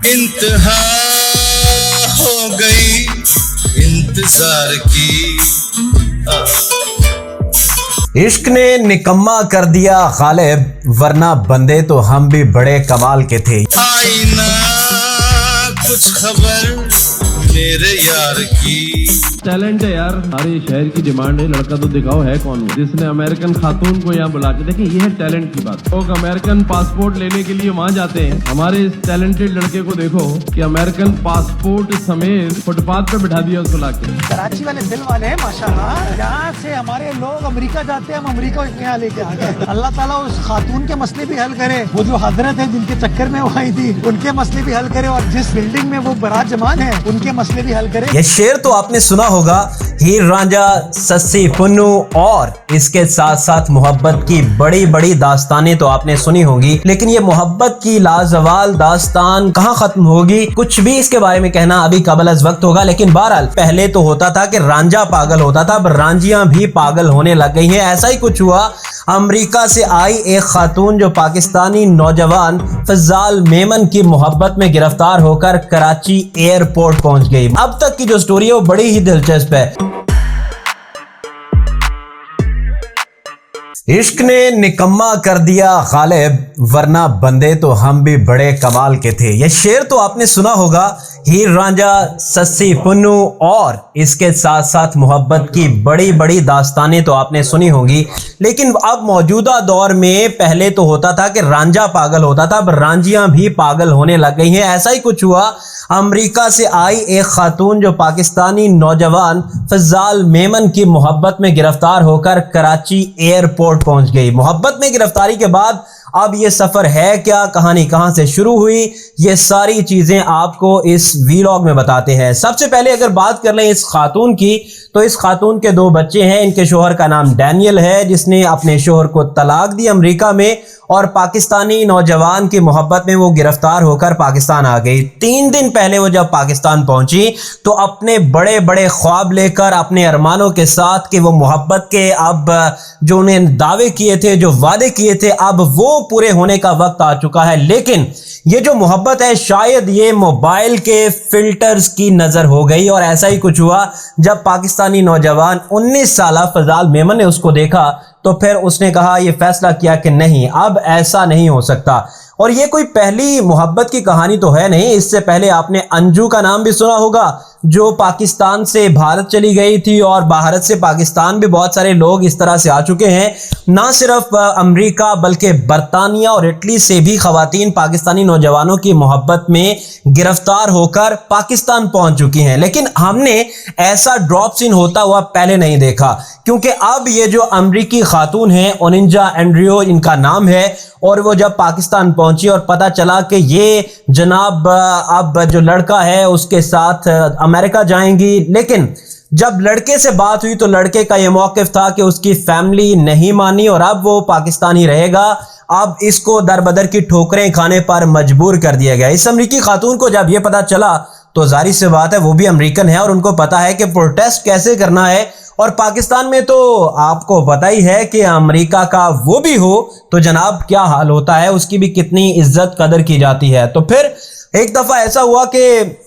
इंतहा हो गई इंतजार की। इश्क ने निकम्मा कर दिया गालिब, वरना बंदे तो हम भी बड़े कमाल के थे। आईना कुछ खबर मेरे यार की। टैलेंट है यार, हमारे शहर की डिमांड है, लड़का तो दिखाओ है कौन वो जिसने अमेरिकन खातून को यहाँ बुला के, देखिए ये है टैलेंट की बात। लोग अमेरिकन पासपोर्ट लेने के लिए वहाँ जाते हैं, हमारे इस टैलेंटेड लड़के को देखो कि अमेरिकन पासपोर्ट समेत फुटपाथ पे बिठा दिया उसको लाके। कराची वाले दिल वाले हैं माशाल्लाह, यहाँ से हमारे लोग अमेरिका जाते हैं, हम अमेरिका यहाँ लेके आ गए। अल्लाह ताला उस खातून के मसले भी हल करे, वो जो हजरत है जिनके चक्कर में वो आई थी उनके मसले भी हल करे, और जिस बिल्डिंग में वो बारात जमान है उनके मसले भी हल करे। ये शेर तो आपने सुना होगा, हीर रांझा, सस्सी पुन्नू, और इसके साथ साथ मोहब्बत की बड़ी बड़ी दास्तानें तो आपने सुनी होंगी। लेकिन ये मोहब्बत की लाजवाल दास्तान कहाँ खत्म होगी, कुछ भी इसके बारे में कहना अभी कबल अज वक्त होगा। लेकिन बहरहाल पहले तो होता था कि रांझा पागल होता था, अब रांझियां भी पागल होने लग गई हैं। ऐसा ही कुछ हुआ अमेरिका से आई एक खातून जो पाकिस्तानी नौजवान फजाल मेमन की मोहब्बत में गिरफ्तार होकर कराची एयरपोर्ट पहुंच गई। अब तक की जो स्टोरी है वो बड़ी ही दिलचस्प है। इश्क ने निकम्मा कर दिया गालिब, वरना बंदे तो हम भी बड़े कमाल के थे। यह शेर तो आपने सुना होगा, हीर रांझा, सस्सी पुन्नू, और इसके साथ साथ मोहब्बत की बड़ी बड़ी दास्तानें तो आपने सुनी होंगी। लेकिन अब मौजूदा दौर में पहले तो होता था कि रांझा पागल होता था, अब रांझियां भी पागल होने लग गई हैं। ऐसा ही कुछ हुआ अमेरिका से आई एक खातून जो पाकिस्तानी नौजवान फजाल मेमन की मोहब्बत में गिरफ्तार होकर कराची एयरपोर्ट पहुंच गई। मोहब्बत में गिरफ्तारी के बाद अब ये सफर है क्या, कहानी कहां से शुरू हुई, ये सारी चीजें आपको इस वीलॉग में बताते हैं। सबसे पहले अगर बात कर लें इस खातून की, तो इस खातून के दो बच्चे हैं। इनके शोहर का नाम डैनियल है, जिसने अपने शोहर को तलाक दी अमेरिका में, और पाकिस्तानी नौजवान की मोहब्बत में वो गिरफ्तार होकर पाकिस्तान आ गई। 3 दिन पहले वो जब पाकिस्तान पहुंची तो अपने बड़े बड़े ख्वाब लेकर, अपने अरमानों के साथ कि वो मोहब्बत के अब जो उन्हें दावे किए थे, जो वादे किए थे, अब वो पूरे होने का वक्त आ चुका है। लेकिन ये जो मोहब्बत है शायद ये मोबाइल के फिल्टर्स की नजर हो गई, और ऐसा ही कुछ हुआ जब पाकिस्तानी नौजवान 19 साल फजाल मेमन ने उसको देखा तो फिर उसने कहा, ये फैसला किया कि नहीं, अब ऐसा नहीं हो सकता। और ये कोई पहली मोहब्बत की कहानी तो है नहीं, इससे पहले आपने अंजू का नाम भी सुना होगा, जो पाकिस्तान से भारत चली गई थी, और भारत से पाकिस्तान भी बहुत सारे लोग इस तरह से आ चुके हैं। ना सिर्फ अमेरिका बल्कि बरतानिया और इटली से भी खवातीन पाकिस्तानी नौजवानों की मोहब्बत में गिरफ्तार होकर पाकिस्तान पहुंच चुकी हैं। लेकिन हमने ऐसा ड्रॉप सीन होता हुआ पहले नहीं देखा, क्योंकि अब ये जो अमरीकी खातून है, ओनिंजा एंड्रियो इनका नाम है, और वो जब पाकिस्तान पहुंची और पता चला कि ये जनाब अब जो लड़का है उसके साथ अमेरिका जाएंगी। लेकिन जब लड़के से बात हुई तो लड़के का ये मौक़िफ़ था कि उसकी फैमिली नहीं मानी और अब वो पाकिस्तान ही रहेगा। अब इसको दर बदर की ठोकरें खाने पर मजबूर कर दिया गया। इस अमरीकी खातून को जब ये पता चला तो जाहिर सी बात है वो भी अमेरिकन है और उनको पता है कि प्रोटेस्ट कैसे करना है। और पाकिस्तान में तो आपको पता ही है कि अमेरिका का वो भी हो तो जनाब क्या हाल होता है, उसकी भी कितनी इज्जत कदर की जाती है। तो फिर एक दफ़ा ऐसा हुआ कि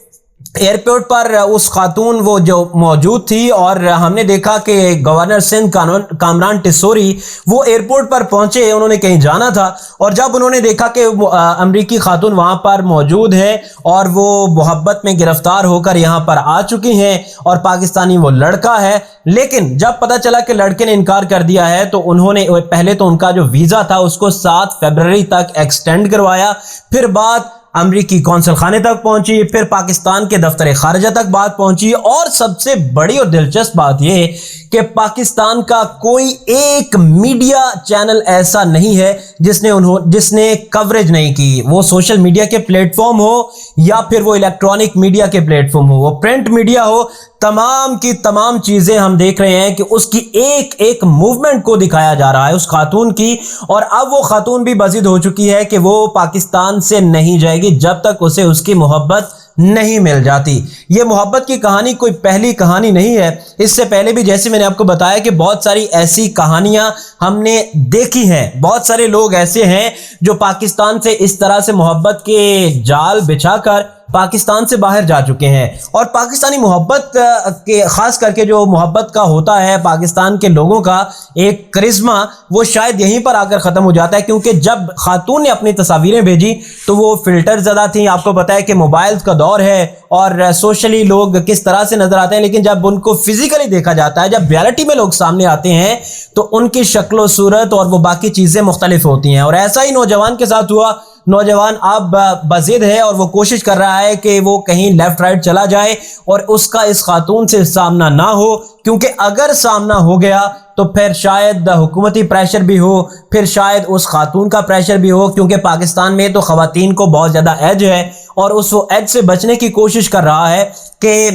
एयरपोर्ट पर उस खातून वो जो मौजूद थी और हमने देखा कि गवर्नर सिंध कामरान टिसोरी वो एयरपोर्ट पर पहुंचे, उन्होंने कहीं जाना था और जब उन्होंने देखा कि अमरीकी खातून वहां पर मौजूद है और वो मोहब्बत में गिरफ्तार होकर यहां पर आ चुकी हैं और पाकिस्तानी वो लड़का है, लेकिन जब पता चला कि लड़के ने इनकार कर दिया है तो उन्होंने पहले तो उनका जो वीज़ा था उसको 7 फरवरी तक एक्सटेंड करवाया, फिर बात अमरीकी कौंसल खाने तक पहुंची, फिर पाकिस्तान के दफ्तर खारजा तक बात पहुंची और सबसे बड़ी और दिलचस्प बात यह कि पाकिस्तान का कोई एक मीडिया चैनल ऐसा नहीं है जिसने कवरेज नहीं की। वो सोशल मीडिया के प्लेटफॉर्म हो या फिर वो इलेक्ट्रॉनिक मीडिया के प्लेटफॉर्म हो, वो प्रिंट मीडिया हो, तमाम की तमाम चीजें हम देख रहे हैं कि उसकी एक एक मूवमेंट को दिखाया जा रहा है उस खातून की। और अब वो खातून भी बज़िद हो चुकी है कि वो पाकिस्तान से नहीं जाएगी जब तक उसे उसकी मोहब्बत नहीं मिल जाती। ये मोहब्बत की कहानी कोई पहली कहानी नहीं है, इससे पहले भी जैसे मैंने आपको बताया कि बहुत सारी ऐसी कहानियां हमने देखी हैं। बहुत सारे लोग ऐसे हैं जो पाकिस्तान से इस तरह से मोहब्बत के जाल बिछाकर पाकिस्तान से बाहर जा चुके हैं। और पाकिस्तानी मोहब्बत के खास करके जो मोहब्बत का होता है पाकिस्तान के लोगों का एक करिश्मा, वो शायद यहीं पर आकर ख़त्म हो जाता है, क्योंकि जब खातून ने अपनी तस्वीरें भेजी तो वो फिल्टर ज़्यादा थी। आपको पता है कि मोबाइल का दौर है और सोशली लोग किस तरह से नज़र आते हैं, लेकिन जब उनको फिजिकली देखा जाता है, जब रियलिटी में लोग सामने आते हैं तो उनकी शक्ल सूरत और वो बाकी चीज़ें मुख्तलिफ होती हैं। और ऐसा ही नौजवान के साथ हुआ। नौजवान अब बज़िद है और वो कोशिश कर रहा है कि वो कहीं लेफ्ट राइट चला जाए और उसका इस खातून से सामना ना हो, क्योंकि अगर सामना हो गया तो फिर शायद हुकूमती प्रेशर भी हो, फिर शायद उस खातून का प्रेशर भी हो, क्योंकि पाकिस्तान में तो ख़वातीन को बहुत ज़्यादा एज है और उस एज से बचने की कोशिश कर रहा है कि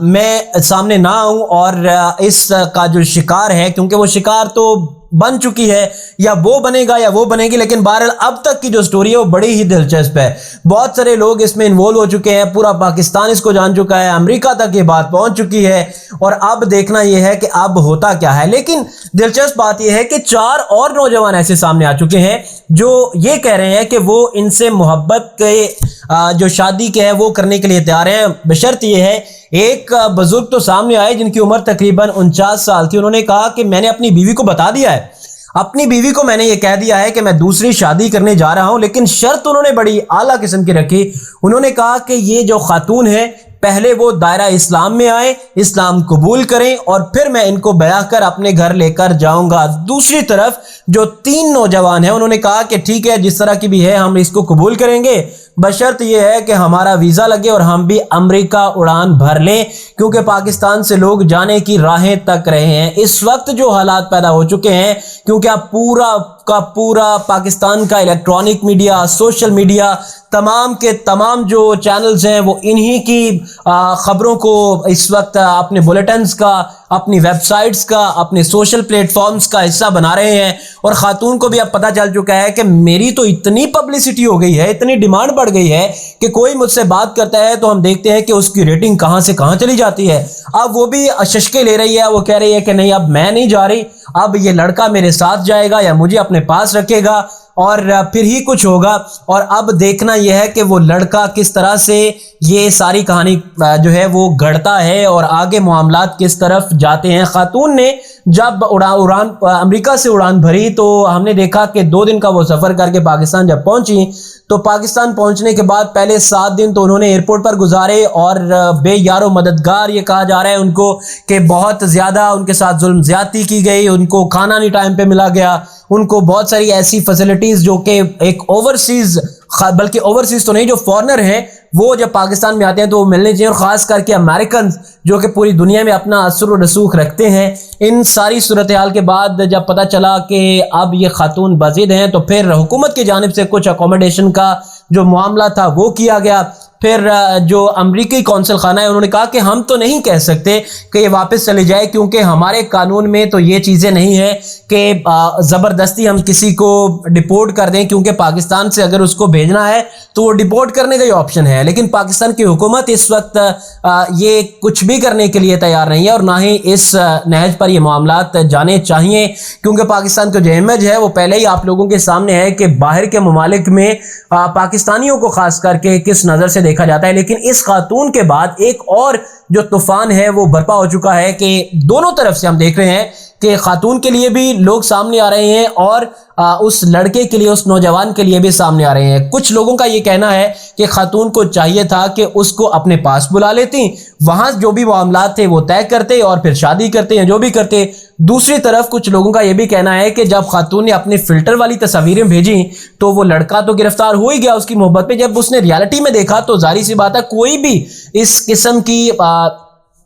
मैं सामने ना आऊँ और इस का जो शिकार है, क्योंकि वो शिकार तो बन चुकी है, या वो बनेगा या वो बनेगी, लेकिन बहरहाल अब तक की जो स्टोरी है वो बड़ी ही दिलचस्प है। बहुत सारे लोग इसमें इन्वॉल्व हो चुके हैं, पूरा पाकिस्तान इसको जान चुका है, अमेरिका तक ये बात पहुंच चुकी है और अब देखना ये है कि अब होता क्या है। लेकिन दिलचस्प बात यह है कि 4 और नौजवान ऐसे सामने आ चुके हैं जो ये कह रहे हैं कि वो इनसे मोहब्बत के जो शादी के है वो करने के लिए तैयार हैं, बशर्त ये है। एक बुजुर्ग तो सामने आए जिनकी उम्र तकरीबन 49 साल थी। उन्होंने कहा कि मैंने अपनी बीवी को बता दिया है, अपनी बीवी को मैंने ये कह दिया है कि मैं दूसरी शादी करने जा रहा हूं, लेकिन शर्त उन्होंने बड़ी आला किस्म की रखी। उन्होंने कहा कि ये जो खातून है पहले वो दायरा इस्लाम में आए, इस्लाम कबूल करें और फिर मैं इनको ब्याह कर अपने घर लेकर जाऊंगा। दूसरी तरफ जो 3 नौजवान हैं उन्होंने कहा कि ठीक है, जिस तरह की भी है हम इसको कबूल करेंगे, बशर्त ये है कि हमारा वीज़ा लगे और हम भी अमेरिका उड़ान भर लें, क्योंकि पाकिस्तान से लोग जाने की राहें तक रहे हैं। इस वक्त जो हालात पैदा हो चुके हैं, क्योंकि अब पूरा का पूरा पाकिस्तान का इलेक्ट्रॉनिक मीडिया, सोशल मीडिया, तमाम के तमाम जो चैनल्स हैं वो इन्हीं की खबरों को इस वक्त अपने बुलेटिन्स का, अपनी वेबसाइट्स का, अपने सोशल प्लेटफॉर्म्स का हिस्सा बना रहे हैं। और खातून को भी अब पता चल चुका है कि मेरी तो इतनी पब्लिसिटी हो गई है, इतनी डिमांड बढ़ गई है कि कोई मुझसे बात करता है तो हम देखते हैं कि उसकी रेटिंग कहां से कहां चली जाती है। अब वो भी शशके ले रही है, वो कह रही है कि नहीं, अब मैं नहीं जा रही, अब ये लड़का मेरे साथ जाएगा या मुझे अपने पास रखेगा और फिर ही कुछ होगा। और अब देखना यह है कि वो लड़का किस तरह से ये सारी कहानी जो है वो गढ़ता है और आगे मामलात किस तरफ जाते हैं। खातून ने जब उड़ान अमेरिका से उड़ान भरी तो हमने देखा कि 2 दिन का वो सफ़र करके पाकिस्तान जब पहुंची तो पाकिस्तान पहुंचने के बाद पहले 7 दिन तो उन्होंने एयरपोर्ट पर गुजारे और बेयारो मददगार ये कहा जा रहा है उनको कि बहुत ज़्यादा उनके साथ जुल्म ज़्यादती की गई, उनको खाना नहीं टाइम पे मिला गया, उनको बहुत सारी ऐसी फैसिलिटीज़ जो कि एक ओवरसीज़, बल्कि ओवरसीज़ तो नहीं, जो फॉरेनर हैं वो जब पाकिस्तान में आते हैं तो वो मिलने चाहिए। और ख़ास करके अमेरिकन जो कि पूरी दुनिया में अपना असर व रसूख रखते हैं। इन सारी सूरत हाल के बाद जब पता चला कि अब ये खातून बज़िद हैं तो फिर हुकूमत की जानिब से कुछ अकोमोडेशन का जो मामला था वो किया गया। फिर जो अमरीकी कौंसल खाना है उन्होंने कहा कि हम तो नहीं कह सकते कि ये वापस चले जाए, क्योंकि हमारे कानून में तो ये चीज़ें नहीं है कि ज़बरदस्ती हम किसी को डिपोर्ट कर दें, क्योंकि पाकिस्तान से अगर उसको भेजना है तो वो डिपोर्ट करने का ही ऑप्शन है। लेकिन पाकिस्तान की हुकूमत इस वक्त ये कुछ भी करने के लिए तैयार नहीं है और ना ही इस नहज पर ये मामलात जाने चाहिए, क्योंकि पाकिस्तान का जो इमेज है वो पहले ही आप लोगों के सामने है कि बाहर के ममालिक में पाकिस्तानियों को खास करके किस नज़र से देखा जाता है। लेकिन इस खातून के बाद एक और जो तूफान है वो बर्पा हो चुका है कि दोनों तरफ से हम देख रहे हैं कि खातून के लिए भी लोग सामने आ रहे हैं और उस लड़के के लिए, उस नौजवान के लिए भी सामने आ रहे हैं। कुछ लोगों का ये कहना है कि खातून को चाहिए था कि उसको अपने पास बुला लेती, वहां जो भी मामलात थे वो तय करते और फिर शादी करते या जो भी करते। दूसरी तरफ कुछ लोगों का ये भी कहना है कि जब खातून ने अपने फिल्टर वाली तस्वीरें भेजी तो वो लड़का तो गिरफ्तार हो ही गया उसकी मोहब्बत में। जब उसने रियलिटी में देखा तो जाहिर सी बात है कोई भी इस किस्म की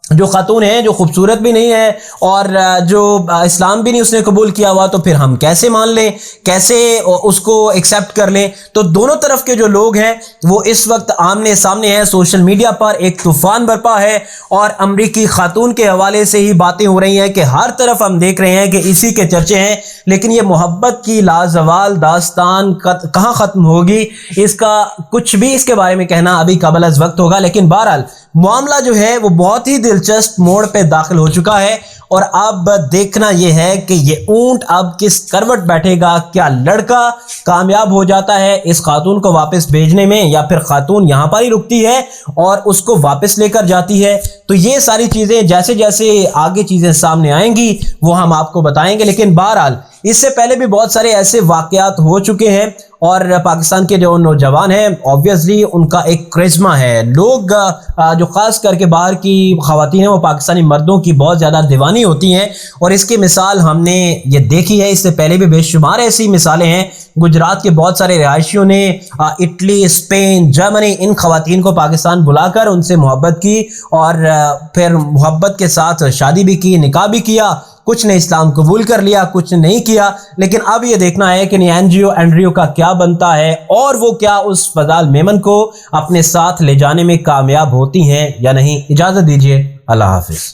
जो खातून है, जो खूबसूरत भी नहीं है और जो इस्लाम भी नहीं उसने कबूल किया हुआ, तो फिर हम कैसे मान लें, कैसे उसको एक्सेप्ट कर लें? तो दोनों तरफ के जो लोग हैं वो इस वक्त आमने सामने हैं। सोशल मीडिया पर एक तूफान बरपा है और अमरीकी खातून के हवाले से ही बातें हो रही हैं कि हर तरफ हम देख रहे हैं कि इसी के चर्चे हैं। लेकिन ये मोहब्बत की लाजवाल दास्तान कहाँ ख़त्म होगी, इसका कुछ भी इसके बारे में कहना अभी काबिल अज़ वक्त होगा। लेकिन बहरहाल मामला जो है वो बहुत ही दिलचस्प मोड़ पे दाखिल हो चुका है और अब देखना यह है कि ये ऊंट अब किस करवट बैठेगा। क्या लड़का कामयाब हो जाता है इस खातून को वापस भेजने में, या फिर खातून यहाँ पर ही रुकती है और उसको वापस लेकर जाती है? तो ये सारी चीज़ें जैसे जैसे आगे चीज़ें सामने आएंगी वो हम आपको बताएंगे। लेकिन बहरहाल इससे पहले भी बहुत सारे ऐसे वाक़यात हो चुके हैं और पाकिस्तान के जो नौजवान हैं ऑब्वियसली उनका एक करिश्मा है। लोग जो ख़ास करके बाहर की ख़वातीन हैं वो पाकिस्तानी मर्दों की बहुत ज़्यादा दीवानी होती हैं और इसकी मिसाल हमने ये देखी है। इससे पहले भी बेशुमार ऐसी मिसालें हैं। गुजरात के बहुत सारे रिहायशियों ने इटली, स्पेन, जर्मनी इन ख़वातीन को पाकिस्तान बुलाकर उनसे मोहब्बत की और फिर मोहब्बत के साथ शादी भी की, निकाह भी किया। कुछ ने इस्लाम कबूल कर लिया, कुछ ने नहीं किया। लेकिन अब ये देखना है कि नियांजियो एंड्रियो का क्या बनता है और वो क्या उस फजाल मेमन को अपने साथ ले जाने में कामयाब होती हैं या नहीं। इजाज़त दीजिए, अल्लाह हाफिज़।